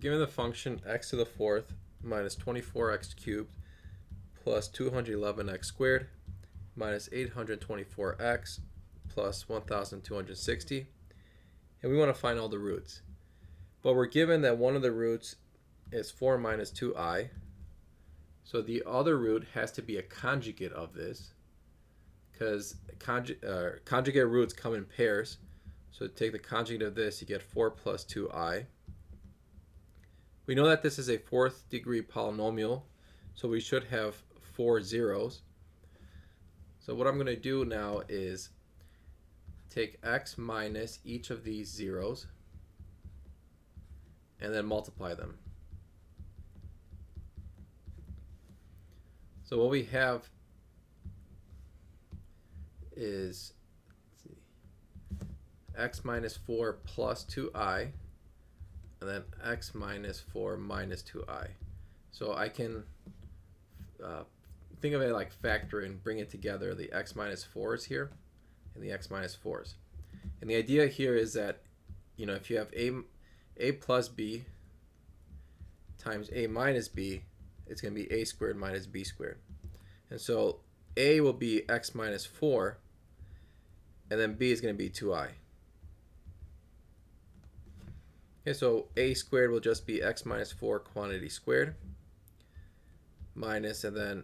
Given the function x to the fourth minus 24x cubed plus 211x squared minus 824x plus 1260, and we want to find all the roots. But we're given that one of the roots is 4 minus 2i, so the other root has to be a conjugate of this, because conjugate roots come in pairs. So to take the conjugate of this, you get 4 plus 2i. We know that this is a fourth degree polynomial, so we should have 4 zeros. So what I'm going to do now is take x minus each of these zeros and then multiply them. So what we have is x minus 4 plus 2i, and then x minus 4 minus 2i. So I can think of it like factoring, bring it together, the x minus 4s here and the x minus 4s. And the idea here is that, if you have a plus b times a minus b, it's going to be a squared minus b squared. And so a will be x minus 4, and then b is going to be 2i. Okay, so a squared will just be x minus 4 quantity squared minus, and then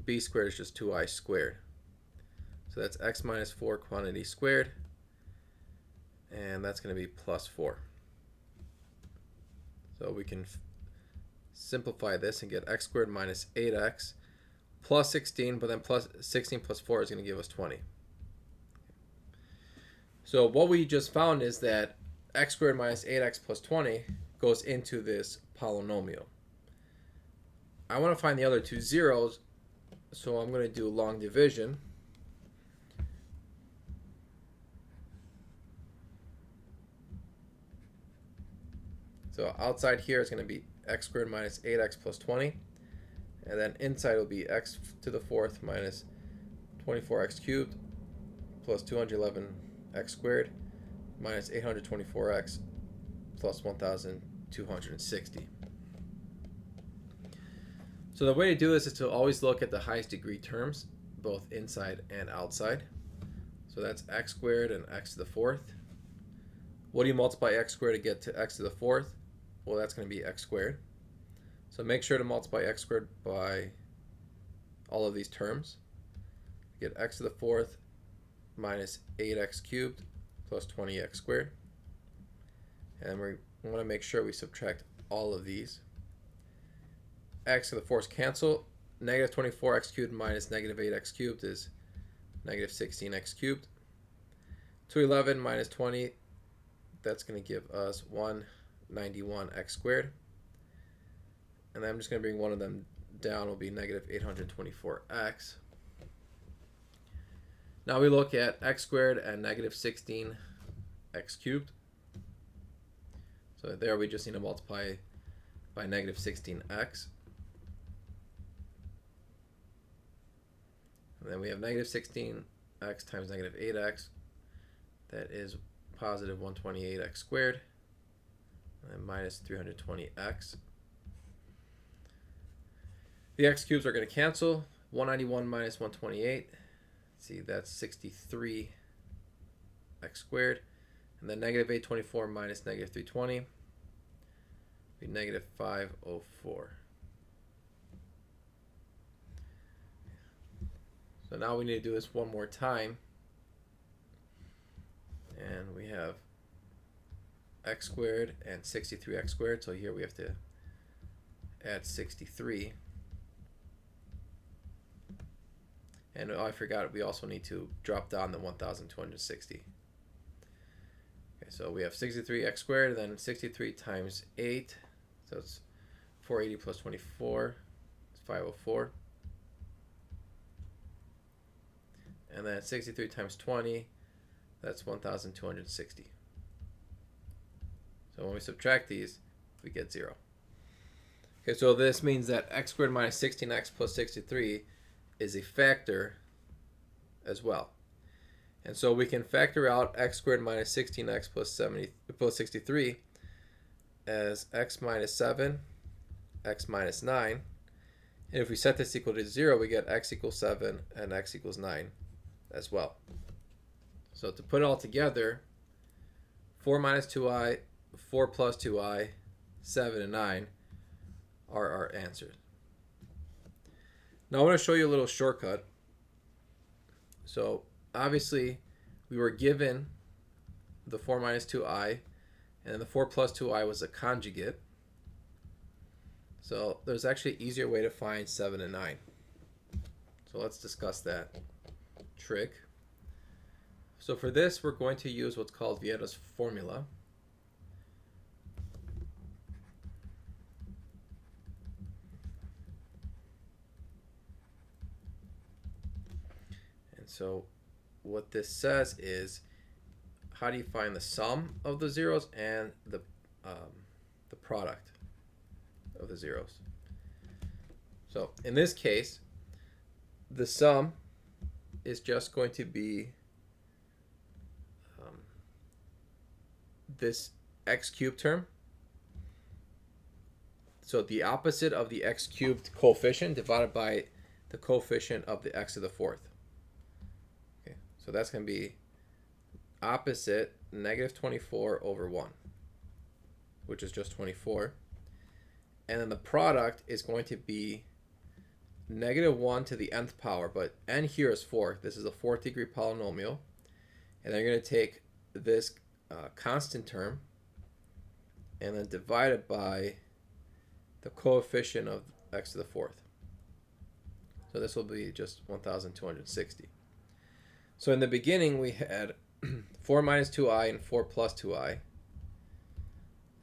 b squared is just 2i squared. So that's x minus 4 quantity squared, and that's going to be plus 4. So we can simplify this and get x squared minus 8x plus 16, but then plus 16 plus 4 is going to give us 20. So what we just found is that x squared minus 8x plus 20 goes into this polynomial. I want to find the other two zeros, so I'm going to do long division. So outside here is going to be x squared minus 8x plus 20, and then inside will be x to the fourth minus 24x cubed plus 211x squared minus 824x plus 1260. So the way to do this is to always look at the highest degree terms, both inside and outside. So that's x squared and x to the fourth. What do you multiply x squared to get to x to the fourth? Well, that's going to be x squared. So make sure to multiply x squared by all of these terms. Get x to the fourth minus 8x cubed plus 20x squared. And we want to make sure we subtract all of these. X to the fourth cancel. Negative 24x cubed minus negative 8x cubed is negative 16x cubed. 211 minus 20, that's going to give us 191x squared. And then I'm just going to bring one of them down, will be negative 824x. Now we look at x squared and negative 16x cubed. So there we just need to multiply by negative 16x. And then we have negative 16x times negative 8x. That is positive 128x squared. And minus 320x. The x cubes are going to cancel. 191 minus 128. See, that's 63x squared. And then negative 824 minus negative 320 be negative 504. So now we need to do this one more time. And we have x squared and 63x squared. So here we have to add 63. And I forgot, we also need to drop down the 1260. Okay, so we have 63x squared, then 63 times 8. So it's 480 plus 24. It's 504. And then 63 times 20. That's 1260. So when we subtract these, we get 0. Okay, so this means that x squared minus 16x plus 63 is a factor as well. And so we can factor out x squared minus 16x plus 63, as x minus 7, x minus 9. And if we set this equal to 0, we get x equals 7 and x equals 9 as well. So to put it all together, 4 minus 2i, 4 plus 2i, 7, and 9 are our answers. Now I want to show you a little shortcut. So obviously we were given the 4 minus 2i, and the 4 plus 2i was a conjugate. So there's actually an easier way to find 7 and 9. So let's discuss that trick. So for this, we're going to use what's called Vieta's formula. And so what this says is, how do you find the sum of the zeros and the product of the zeros? So in this case, the sum is just going to be this x cubed term. So the opposite of the x cubed coefficient divided by the coefficient of the x to the fourth. Okay, so that's going to be opposite negative 24 over 1, which is just 24. And then the product is going to be negative 1 to the nth power, but n here is 4. This is a fourth degree polynomial. And then you're going to take this constant term and then divide it by the coefficient of x to the fourth. So this will be just 1,260. So in the beginning we had 4 minus 2i and 4 plus 2i.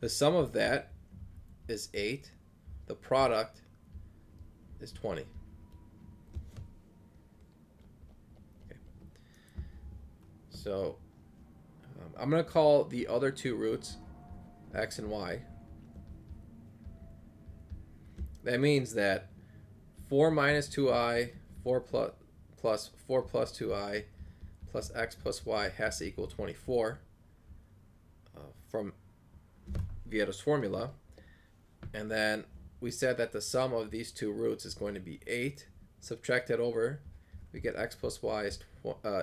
The sum of that is 8. The product is 20. Okay. So I'm going to call the other two roots x and y. That means that 4 minus 2i, 4 plus 2i, plus x plus y has to equal 24 from Vieta's formula. And then we said that the sum of these two roots is going to be 8. Subtract that over, we get x plus y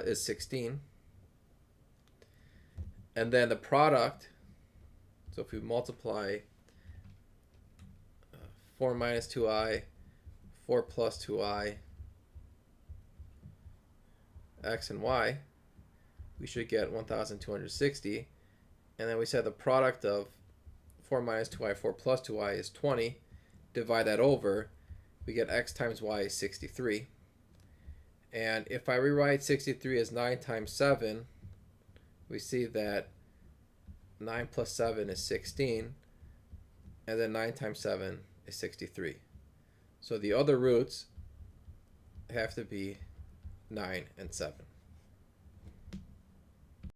is 16. And then the product, so if we multiply 4 minus 2i, 4 plus 2i, x and y, we should get 1,260. And then we said the product of 4 minus 2i, 4 plus 2i is 20. Divide that over, we get x times y is 63. And if I rewrite 63 as 9 times 7, we see that 9 plus 7 is 16, and then 9 times 7 is 63. So the other roots have to be 9 and 7.